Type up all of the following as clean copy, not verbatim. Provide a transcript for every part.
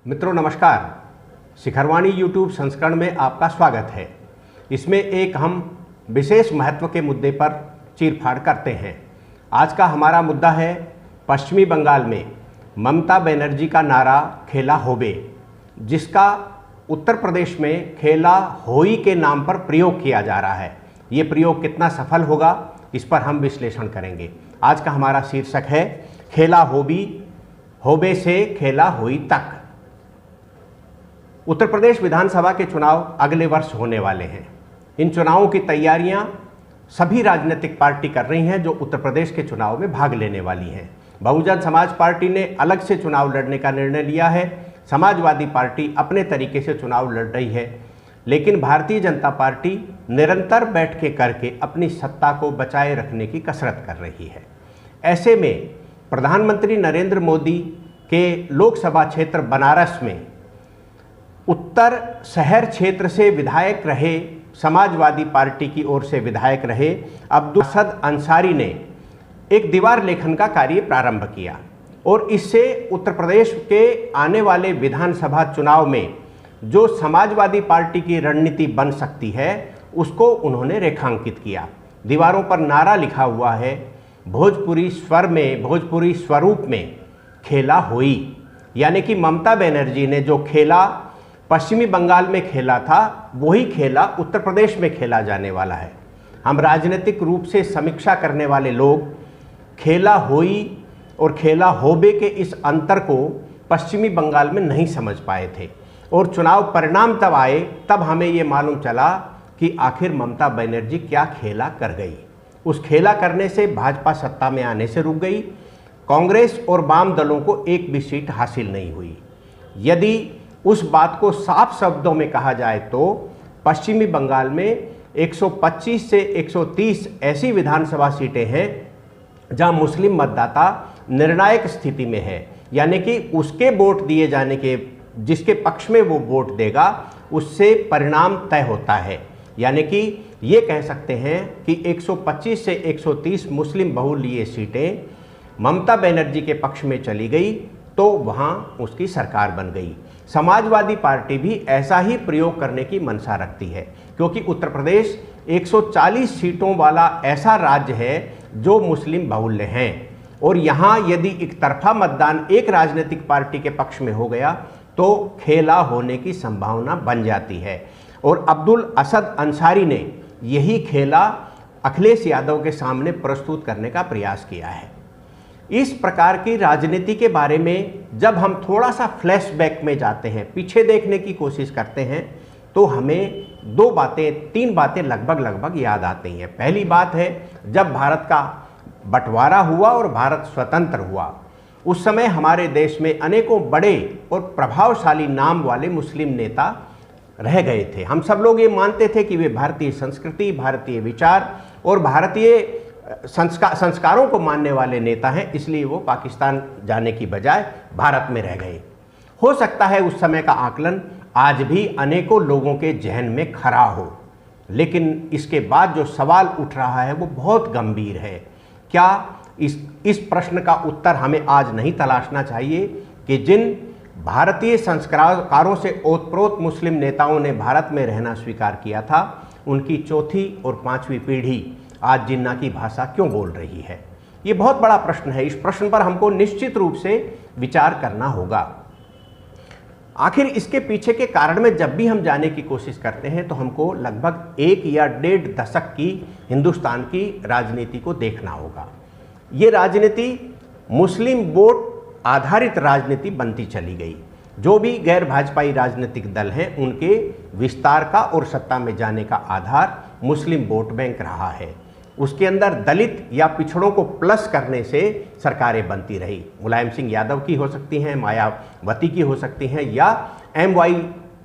मित्रों नमस्कार। शिखरवाणी यूट्यूब संस्करण में आपका स्वागत है। इसमें एक हम विशेष महत्व के मुद्दे पर चीरफाड़ करते हैं। आज का हमारा मुद्दा है पश्चिमी बंगाल में ममता बनर्जी का नारा खेला होबे, जिसका उत्तर प्रदेश में खेला होई के नाम पर प्रयोग किया जा रहा है। ये प्रयोग कितना सफल होगा, इस पर हम विश्लेषण करेंगे। आज का हमारा शीर्षक है खेला होबी, होबे से खेला होई तक। उत्तर प्रदेश विधानसभा के चुनाव अगले वर्ष होने वाले हैं। इन चुनावों की तैयारियां सभी राजनीतिक पार्टी कर रही हैं जो उत्तर प्रदेश के चुनाव में भाग लेने वाली हैं। बहुजन समाज पार्टी ने अलग से चुनाव लड़ने का निर्णय लिया है। समाजवादी पार्टी अपने तरीके से चुनाव लड़ रही है, लेकिन भारतीय जनता पार्टी निरंतर बैठकें करके अपनी सत्ता को बचाए रखने की कसरत कर रही है। ऐसे में प्रधानमंत्री नरेंद्र मोदी के लोकसभा क्षेत्र बनारस में उत्तर शहर क्षेत्र से विधायक रहे, समाजवादी पार्टी की ओर से विधायक रहे अब्दुल असद अंसारी ने एक दीवार लेखन का कार्य प्रारंभ किया और इससे उत्तर प्रदेश के आने वाले विधानसभा चुनाव में जो समाजवादी पार्टी की रणनीति बन सकती है उसको उन्होंने रेखांकित किया। दीवारों पर नारा लिखा हुआ है, भोजपुरी स्वर में, भोजपुरी स्वरूप में खेला होई, यानी कि ममता बनर्जी ने जो खेला पश्चिमी बंगाल में खेला था वही खेला उत्तर प्रदेश में खेला जाने वाला है। हम राजनीतिक रूप से समीक्षा करने वाले लोग खेला होई और खेला होबे के इस अंतर को पश्चिमी बंगाल में नहीं समझ पाए थे और चुनाव परिणाम तब आए तब हमें ये मालूम चला कि आखिर ममता बनर्जी क्या खेला कर गई। उस खेला करने से भाजपा सत्ता में आने से रुक गई। कांग्रेस और वाम दलों को एक भी सीट हासिल नहीं हुई। यदि उस बात को साफ शब्दों में कहा जाए तो पश्चिमी बंगाल में 125 से 130 ऐसी विधानसभा सीटें हैं जहां मुस्लिम मतदाता निर्णायक स्थिति में है, यानी कि उसके वोट दिए जाने के, जिसके पक्ष में वो वोट देगा उससे परिणाम तय होता है। यानी कि ये कह सकते हैं कि 125 से 130 मुस्लिम बहुल्य सीटें ममता बनर्जी के पक्ष में चली गई तो वहाँ उसकी सरकार बन गई। समाजवादी पार्टी भी ऐसा ही प्रयोग करने की मंशा रखती है, क्योंकि उत्तर प्रदेश 140 सीटों वाला ऐसा राज्य है जो मुस्लिम बहुल्य हैं और यहाँ यदि एक तरफा मतदान एक राजनीतिक पार्टी के पक्ष में हो गया तो खेला होने की संभावना बन जाती है। और अब्दुल असद अंसारी ने यही खेला अखिलेश यादव के सामने प्रस्तुत करने का प्रयास किया है। इस प्रकार की राजनीति के बारे में जब हम थोड़ा सा फ्लैशबैक में जाते हैं, पीछे देखने की कोशिश करते हैं, तो हमें तीन बातें लगभग याद आती हैं। पहली बात है जब भारत का बंटवारा हुआ और भारत स्वतंत्र हुआ, उस समय हमारे देश में अनेकों बड़े और प्रभावशाली नाम वाले मुस्लिम नेता रह गए थे। हम सब लोग ये मानते थे कि वे भारतीय संस्कृति, भारतीय विचार और भारतीय संस्कारों को मानने वाले नेता हैं, इसलिए वो पाकिस्तान जाने की बजाय भारत में रह गए। हो सकता है उस समय का आकलन आज भी अनेकों लोगों के जहन में खरा हो, लेकिन इसके बाद जो सवाल उठ रहा है वो बहुत गंभीर है। क्या इस प्रश्न का उत्तर हमें आज नहीं तलाशना चाहिए कि जिन भारतीय संस्कारों से ओतप्रोत मुस्लिम नेताओं ने भारत में रहना स्वीकार किया था, उनकी चौथी और पांचवी पीढ़ी आज जिन्ना की भाषा क्यों बोल रही है? ये बहुत बड़ा प्रश्न है। इस प्रश्न पर हमको निश्चित रूप से विचार करना होगा। आखिर इसके पीछे के कारण में जब भी हम जाने की कोशिश करते हैं तो हमको लगभग 1 या 1.5 दशक की हिंदुस्तान की राजनीति को देखना होगा। ये राजनीति मुस्लिम वोट आधारित राजनीति बनती चली गई। जो भी गैर भाजपाई राजनीतिक दल हैं उनके विस्तार का और सत्ता में जाने का आधार मुस्लिम वोट बैंक रहा है। उसके अंदर दलित या पिछड़ों को प्लस करने से सरकारें बनती रही। मुलायम सिंह यादव की हो सकती हैं, मायावती की हो सकती हैं, या MY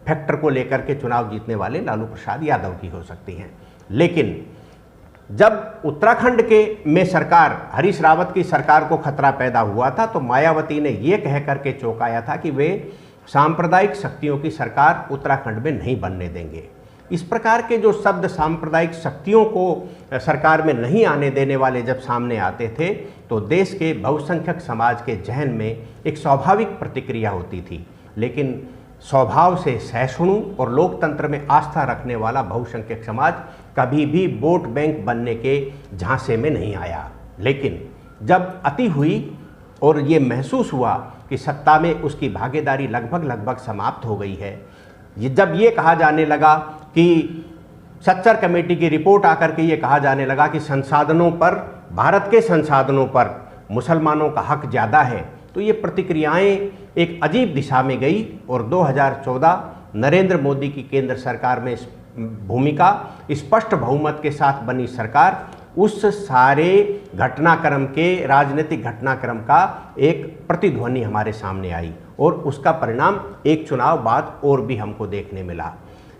फैक्टर को लेकर के चुनाव जीतने वाले लालू प्रसाद यादव की हो सकती हैं। लेकिन जब उत्तराखंड में सरकार, हरीश रावत की सरकार को खतरा पैदा हुआ था तो मायावती ने ये कह करके चौंकाया था कि वे सांप्रदायिक शक्तियों की सरकार उत्तराखंड में नहीं बनने देंगे। इस प्रकार के जो शब्द सांप्रदायिक शक्तियों को सरकार में नहीं आने देने वाले जब सामने आते थे तो देश के बहुसंख्यक समाज के जहन में एक स्वाभाविक प्रतिक्रिया होती थी। लेकिन स्वभाव से सहिष्णु और लोकतंत्र में आस्था रखने वाला बहुसंख्यक समाज कभी भी वोट बैंक बनने के झांसे में नहीं आया। लेकिन जब अति हुई और ये महसूस हुआ कि सत्ता में उसकी भागीदारी लगभग समाप्त हो गई है, जब ये कहा जाने लगा कि सच्चर कमेटी की रिपोर्ट आकर के ये कहा जाने लगा कि संसाधनों पर, भारत के संसाधनों पर मुसलमानों का हक ज़्यादा है, तो ये प्रतिक्रियाएं एक अजीब दिशा में गई और 2014 नरेंद्र मोदी की केंद्र सरकार में भूमिका, स्पष्ट बहुमत के साथ बनी सरकार, उस सारे घटनाक्रम के, राजनीतिक घटनाक्रम का एक प्रतिध्वनि हमारे सामने आई और उसका परिणाम एक चुनाव बाद और भी हमको देखने मिला।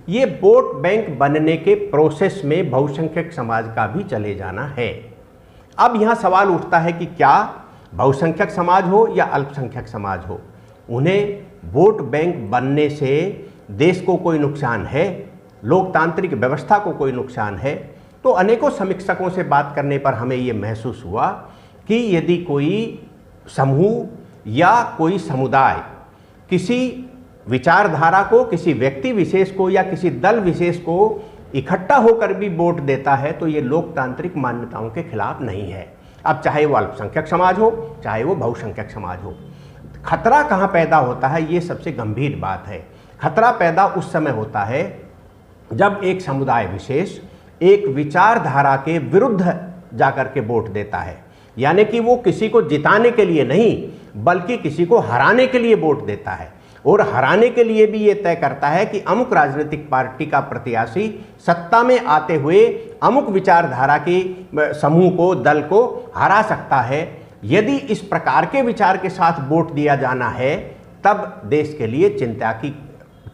ये वोट बैंक बनने के प्रोसेस में बहुसंख्यक समाज का भी चले जाना है। अब यहाँ सवाल उठता है कि क्या बहुसंख्यक समाज हो या अल्पसंख्यक समाज हो, उन्हें वोट बैंक बनने से देश को कोई नुकसान है, लोकतांत्रिक व्यवस्था को कोई नुकसान है? तो अनेकों समीक्षकों से बात करने पर हमें ये महसूस हुआ कि यदि कोई समूह या कोई समुदाय किसी विचारधारा को, किसी व्यक्ति विशेष को या किसी दल विशेष को इकट्ठा होकर भी वोट देता है तो ये लोकतांत्रिक मान्यताओं के खिलाफ नहीं है। अब चाहे वो अल्पसंख्यक समाज हो, चाहे वो बहुसंख्यक समाज हो। खतरा कहाँ पैदा होता है, ये सबसे गंभीर बात है। खतरा पैदा उस समय होता है जब एक समुदाय विशेष एक विचारधारा के विरुद्ध जाकर के वोट देता है, यानी कि वो किसी को जिताने के लिए नहीं बल्कि किसी को हराने के लिए वोट देता है और हराने के लिए भी ये तय करता है कि अमुक राजनीतिक पार्टी का प्रत्याशी सत्ता में आते हुए अमुक विचारधारा के समूह को, दल को हरा सकता है। यदि इस प्रकार के विचार के साथ वोट दिया जाना है तब देश के लिए चिंता की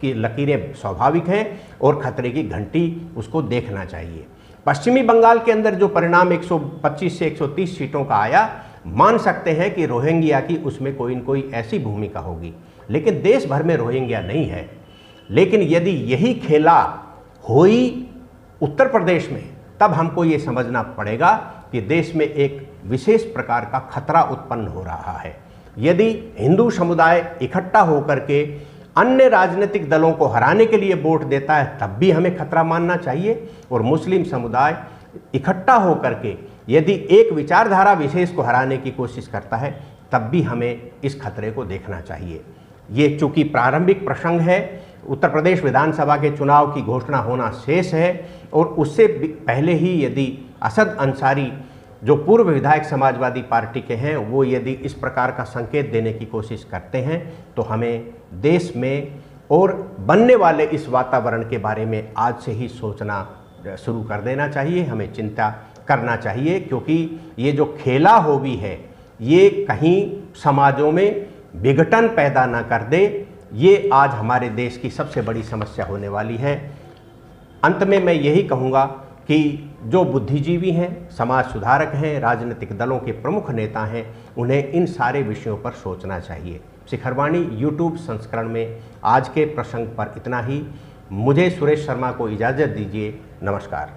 लकीरें स्वाभाविक हैं और खतरे की घंटी उसको देखना चाहिए। पश्चिमी बंगाल के अंदर जो परिणाम 125 से 130 सीटों का आया, मान सकते हैं कि रोहिंग्या की उसमें कोई न कोई ऐसी भूमिका होगी, लेकिन देश भर में रोहिंग्या नहीं है। लेकिन यदि यही खेला हुई उत्तर प्रदेश में, तब हमको ये समझना पड़ेगा कि देश में एक विशेष प्रकार का खतरा उत्पन्न हो रहा है। यदि हिंदू समुदाय इकट्ठा होकर के अन्य राजनीतिक दलों को हराने के लिए वोट देता है तब भी हमें खतरा मानना चाहिए, और मुस्लिम समुदाय इकट्ठा होकर के यदि एक विचारधारा विशेष को हराने की कोशिश करता है तब भी हमें इस खतरे को देखना चाहिए। ये चूंकि प्रारंभिक प्रसंग है, उत्तर प्रदेश विधानसभा के चुनाव की घोषणा होना शेष है और उससे पहले ही यदि असद अंसारी जो पूर्व विधायक समाजवादी पार्टी के हैं वो यदि इस प्रकार का संकेत देने की कोशिश करते हैं तो हमें देश में और बनने वाले इस वातावरण के बारे में आज से ही सोचना शुरू कर देना चाहिए, हमें चिंता करना चाहिए, क्योंकि ये जो खेला होवी है ये कहीं समाजों में विघटन पैदा ना कर दे। ये आज हमारे देश की सबसे बड़ी समस्या होने वाली है। अंत में मैं यही कहूँगा कि जो बुद्धिजीवी हैं, समाज सुधारक हैं, राजनीतिक दलों के प्रमुख नेता हैं, उन्हें इन सारे विषयों पर सोचना चाहिए। शिखरवाणी यूट्यूब संस्करण में आज के प्रसंग पर इतना ही। मुझे सुरेश शर्मा को इजाज़त दीजिए। नमस्कार।